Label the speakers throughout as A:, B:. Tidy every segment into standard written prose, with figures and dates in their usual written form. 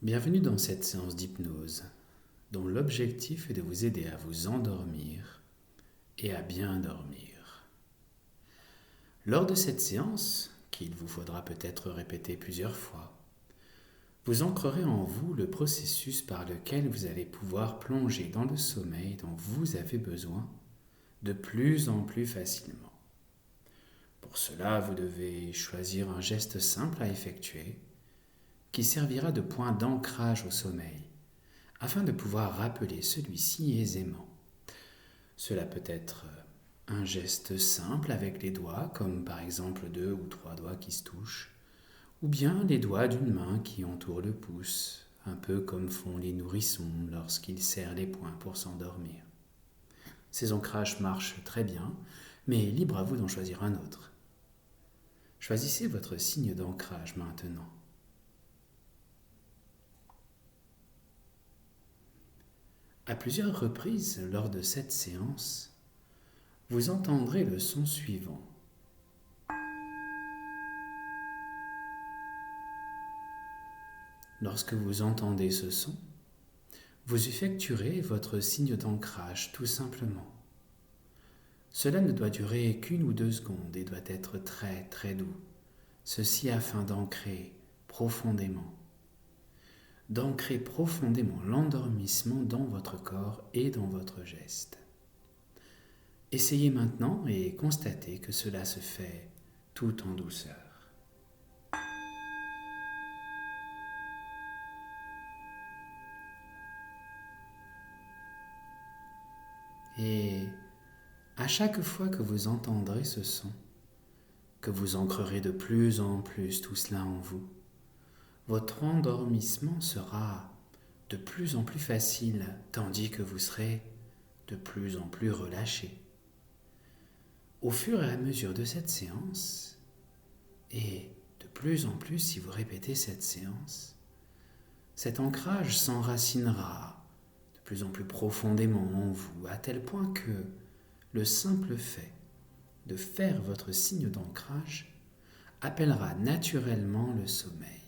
A: Bienvenue dans cette séance d'hypnose, dont l'objectif est de vous aider à vous endormir et à bien dormir. Lors de cette séance, qu'il vous faudra peut-être répéter plusieurs fois, vous ancrerez en vous le processus par lequel vous allez pouvoir plonger dans le sommeil dont vous avez besoin de plus en plus facilement. Pour cela, vous devez choisir un geste simple à effectuer qui servira de point d'ancrage au sommeil, afin de pouvoir rappeler celui-ci aisément. Cela peut être un geste simple avec les doigts, comme par exemple 2 ou 3 doigts qui se touchent, ou bien les doigts d'une main qui entourent le pouce, un peu comme font les nourrissons lorsqu'ils serrent les poings pour s'endormir. Ces ancrages marchent très bien, mais libre à vous d'en choisir un autre. Choisissez votre signe d'ancrage maintenant. À plusieurs reprises lors de cette séance, vous entendrez le son suivant. Lorsque vous entendez ce son, vous effectuerez votre signe d'ancrage tout simplement. Cela ne doit durer qu'1 ou 2 secondes et doit être très très doux, ceci afin d'ancrer profondément l'endormissement dans votre corps et dans votre geste. Essayez maintenant et constatez que cela se fait tout en douceur. Et à chaque fois que vous entendrez ce son, que vous ancrerez de plus en plus tout cela en vous, votre endormissement sera de plus en plus facile, tandis que vous serez de plus en plus relâché. Au fur et à mesure de cette séance, et de plus en plus si vous répétez cette séance, cet ancrage s'enracinera de plus en plus profondément en vous, à tel point que le simple fait de faire votre signe d'ancrage appellera naturellement le sommeil.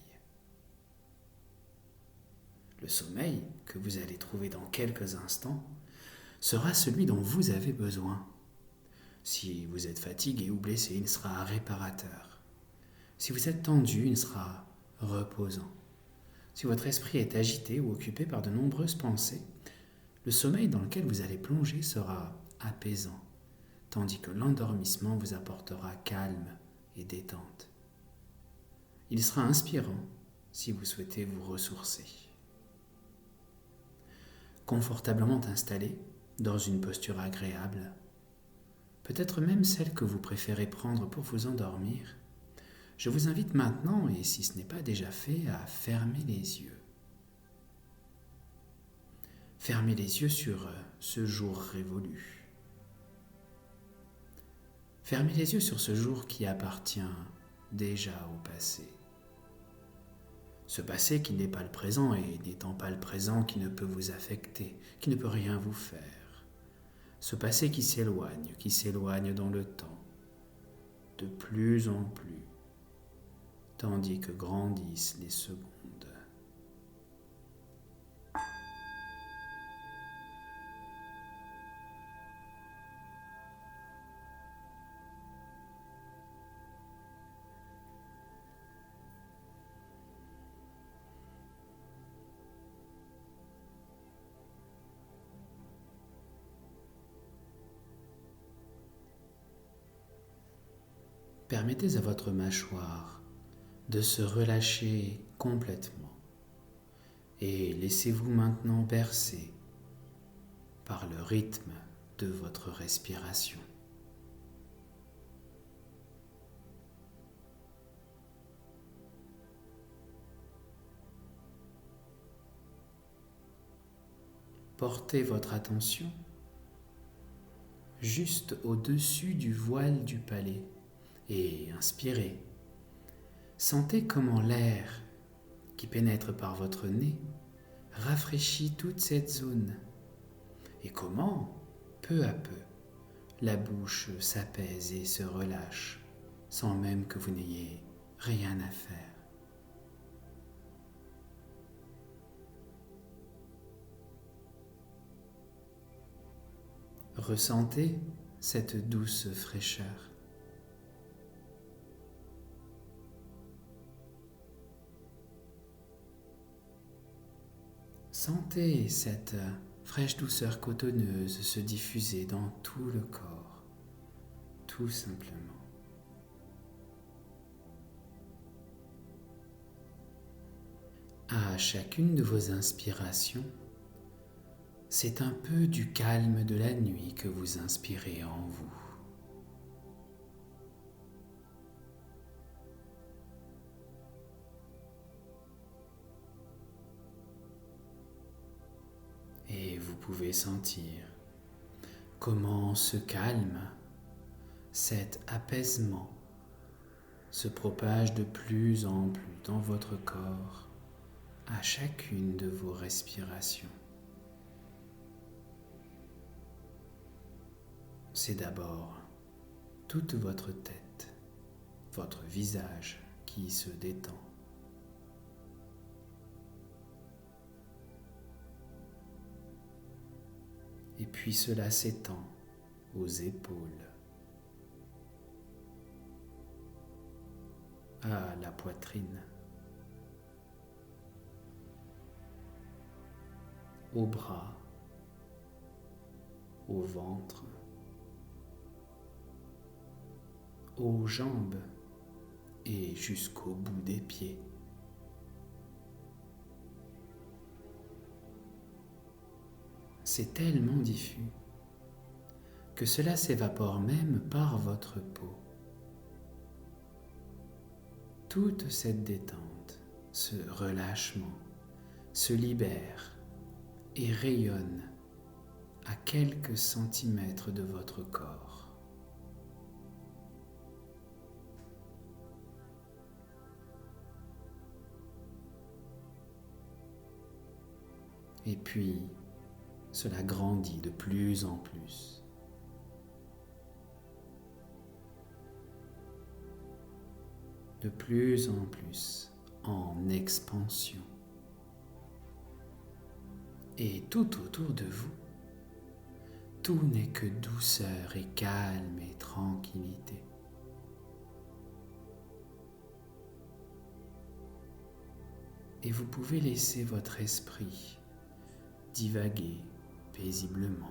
A: Le sommeil que vous allez trouver dans quelques instants sera celui dont vous avez besoin. Si vous êtes fatigué ou blessé, il sera réparateur. Si vous êtes tendu, il sera reposant. Si votre esprit est agité ou occupé par de nombreuses pensées, le sommeil dans lequel vous allez plonger sera apaisant, tandis que l'endormissement vous apportera calme et détente. Il sera inspirant si vous souhaitez vous ressourcer. Confortablement installé, dans une posture agréable, peut-être même celle que vous préférez prendre pour vous endormir, je vous invite maintenant, et si ce n'est pas déjà fait, à fermer les yeux. Fermez les yeux sur ce jour révolu. Fermez les yeux sur ce jour qui appartient déjà au passé. Ce passé qui n'est pas le présent et n'étant pas le présent qui ne peut vous affecter, qui ne peut rien vous faire. Ce passé qui s'éloigne dans le temps, de plus en plus, tandis que grandissent les secondes. Permettez à votre mâchoire de se relâcher complètement et laissez-vous maintenant bercer par le rythme de votre respiration. Portez votre attention juste au-dessus du voile du palais et inspirez. Sentez comment l'air qui pénètre par votre nez rafraîchit toute cette zone et comment, peu à peu, la bouche s'apaise et se relâche sans même que vous n'ayez rien à faire. Ressentez cette douce fraîcheur. Sentez cette fraîche douceur cotonneuse se diffuser dans tout le corps, tout simplement. À chacune de vos inspirations, c'est un peu du calme de la nuit que vous inspirez en vous. Et vous pouvez sentir comment ce calme, cet apaisement se propage de plus en plus dans votre corps à chacune de vos respirations. C'est d'abord toute votre tête, votre visage qui se détend. Et puis cela s'étend aux épaules, à la poitrine, aux bras, au ventre, aux jambes et jusqu'au bout des pieds. C'est tellement diffus que cela s'évapore même par votre peau. Toute cette détente, ce relâchement se libère et rayonne à quelques centimètres de votre corps. Et puis, cela grandit de plus en plus. De plus en plus en expansion. Et tout autour de vous, tout n'est que douceur et calme et tranquillité. Et vous pouvez laisser votre esprit divaguer paisiblement.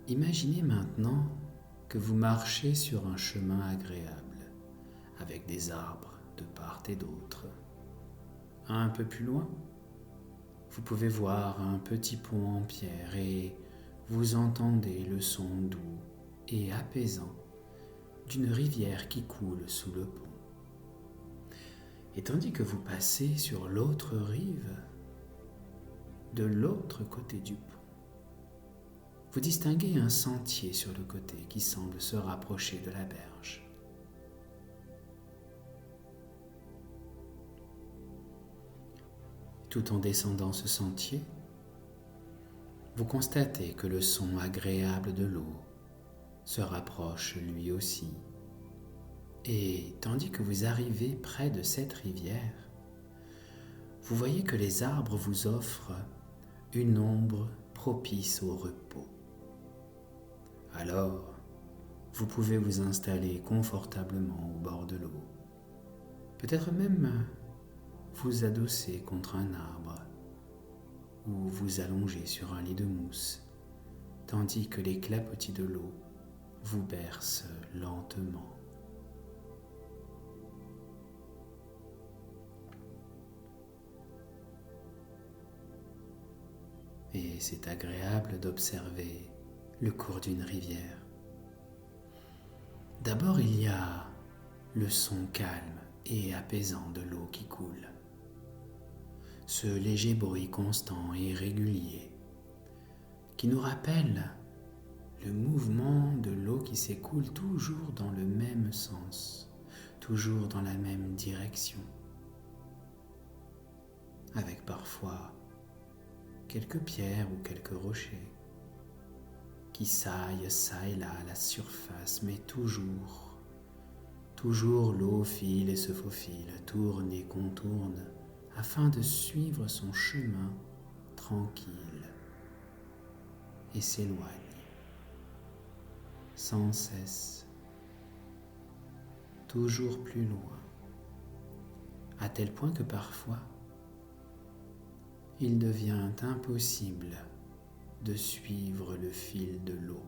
A: Imaginez maintenant que vous marchez sur un chemin agréable, avec des arbres de part et d'autre. Un peu plus loin, vous pouvez voir un petit pont en pierre et vous entendez le son doux et apaisant d'une rivière qui coule sous le pont. Et tandis que vous passez sur l'autre rive, de l'autre côté du pont, vous distinguez un sentier sur le côté qui semble se rapprocher de la berge. Tout en descendant ce sentier, vous constatez que le son agréable de l'eau se rapproche lui aussi. Et tandis que vous arrivez près de cette rivière, vous voyez que les arbres vous offrent une ombre propice au repos. Alors, vous pouvez vous installer confortablement au bord de l'eau, peut-être même vous adosser contre un arbre ou vous allonger sur un lit de mousse, tandis que les clapotis de l'eau vous bercent lentement. Et c'est agréable d'observer le cours d'une rivière. D'abord, il y a le son calme et apaisant de l'eau qui coule. Ce léger bruit constant et régulier qui nous rappelle le mouvement de l'eau qui s'écoule toujours dans le même sens, toujours dans la même direction. avec parfois quelques pierres ou quelques rochers qui saillent çà et là à la surface, mais toujours l'eau file et se faufile, tourne et contourne, afin de suivre son chemin tranquille et s'éloigne sans cesse, toujours plus loin, à tel point que parfois il devient impossible de suivre le fil de l'eau.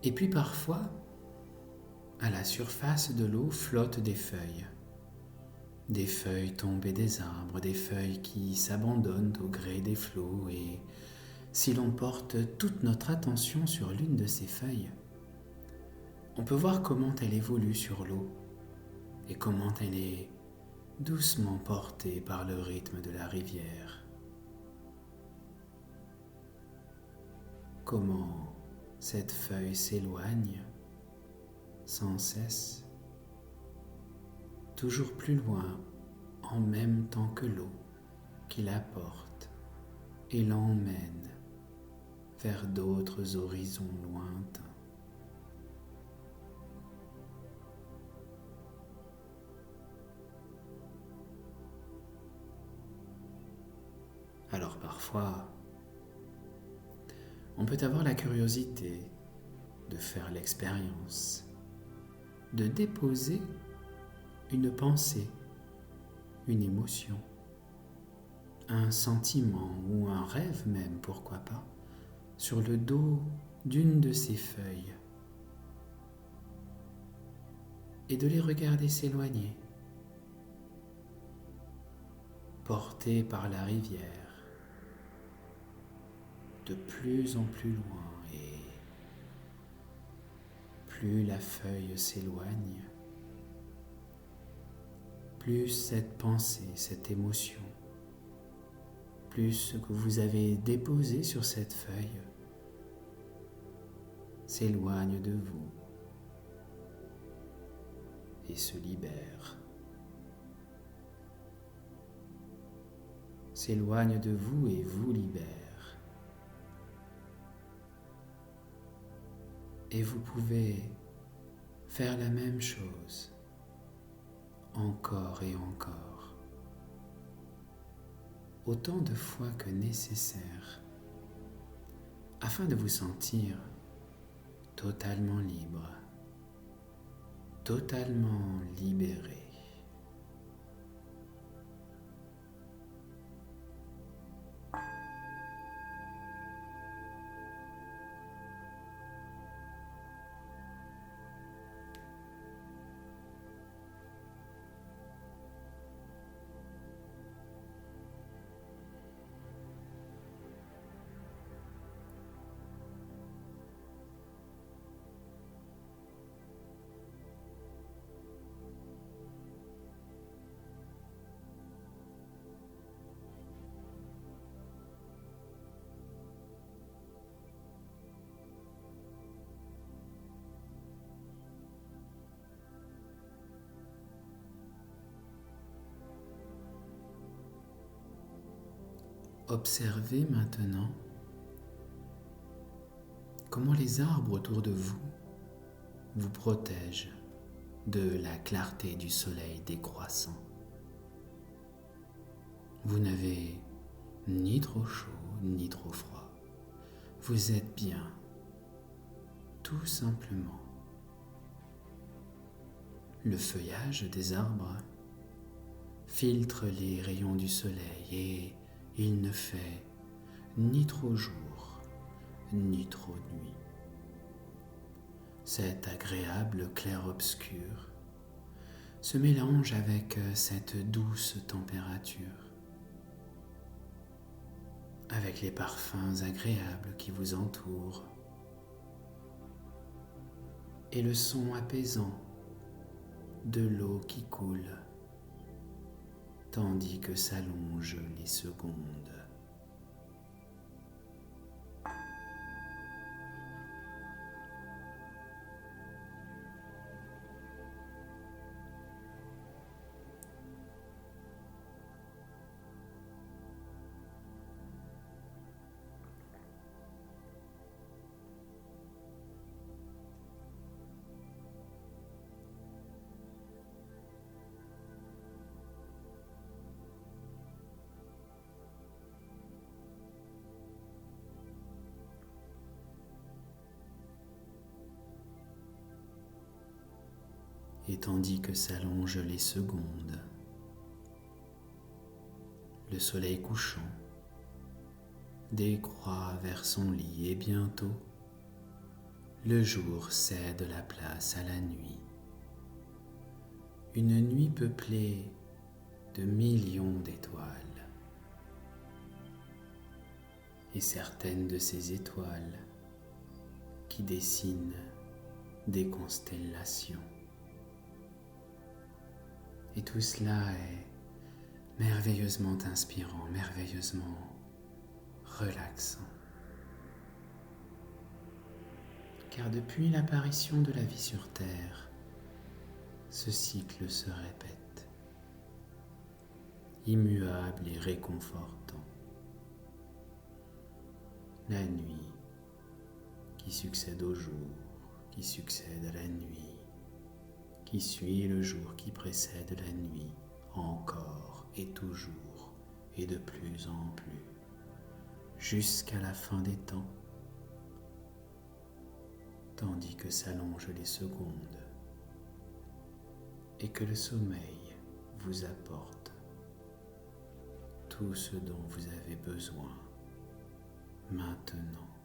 A: Et puis parfois, à la surface de l'eau flottent des feuilles tombées des arbres, des feuilles qui s'abandonnent au gré des flots, et si l'on porte toute notre attention sur l'une de ces feuilles, on peut voir comment elle évolue sur l'eau et comment elle est doucement portée par le rythme de la rivière. Comment cette feuille s'éloigne sans cesse, toujours plus loin, en même temps que l'eau qui la porte et l'emmène vers d'autres horizons lointains. Alors parfois, on peut avoir la curiosité de faire l'expérience, de déposer une pensée, une émotion, un sentiment ou un rêve même, pourquoi pas, sur le dos d'une de ces feuilles et de les regarder s'éloigner, portés par la rivière, de plus en plus loin, et plus la feuille s'éloigne, plus cette pensée, cette émotion, plus ce que vous avez déposé sur cette feuille s'éloigne de vous et se libère. S'éloigne de vous et vous libère. Et vous pouvez faire la même chose encore et encore, autant de fois que nécessaire, afin de vous sentir totalement libre, totalement libéré. Observez maintenant comment les arbres autour de vous vous protègent de la clarté du soleil décroissant. Vous n'avez ni trop chaud ni trop froid. Vous êtes bien, tout simplement. Le feuillage des arbres filtre les rayons du soleil et il ne fait ni trop jour, ni trop nuit. Cet agréable clair-obscur se mélange avec cette douce température, avec les parfums agréables qui vous entourent et le son apaisant de l'eau qui coule, tandis que s'allongent les secondes. Et tandis que s'allongent les secondes, le soleil couchant décroît vers son lit et bientôt, le jour cède la place à la nuit. Une nuit peuplée de millions d'étoiles. Et certaines de ces étoiles qui dessinent des constellations. Et tout cela est merveilleusement inspirant, merveilleusement relaxant. Car depuis l'apparition de la vie sur Terre, ce cycle se répète, immuable et réconfortant. La nuit qui succède au jour, qui succède à la nuit, qui suit le jour qui précède la nuit, encore et toujours, et de plus en plus, jusqu'à la fin des temps, tandis que s'allongent les secondes, et que le sommeil vous apporte tout ce dont vous avez besoin maintenant.